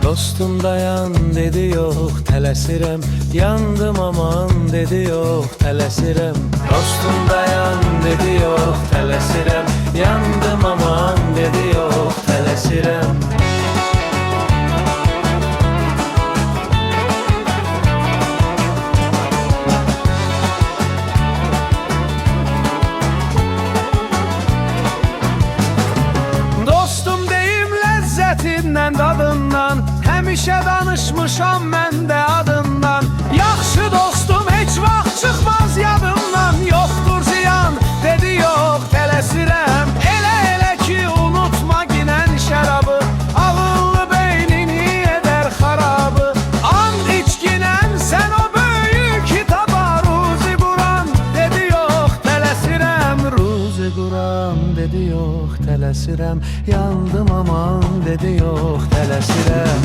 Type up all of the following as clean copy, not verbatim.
Dostum dayan dedi yok tələsirəm, yandım aman dedi yok tələsirəm. Dostum dayan dedi yok tələsirəm, yandım aman dedi yok tələsirəm. Dostum deyim ləzzətindən, dadından, həmişə danışmışam mən də adından. Yaxşı dostum heç vaxt çıxmaz yadımdan, yoxdur ziyan dedi yox tələsirəm. Elə ki unutma ginən şərabı, ağıllı beynini edər xarabı. And iç ginən sən o böyük kitaba, Ruzi Quran dedi yox tələsirəm. Ruzi Quran dedi yox tələsirəm, yandım aman dedi yox tələsirəm.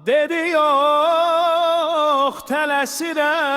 Dedi yox tələsirəm.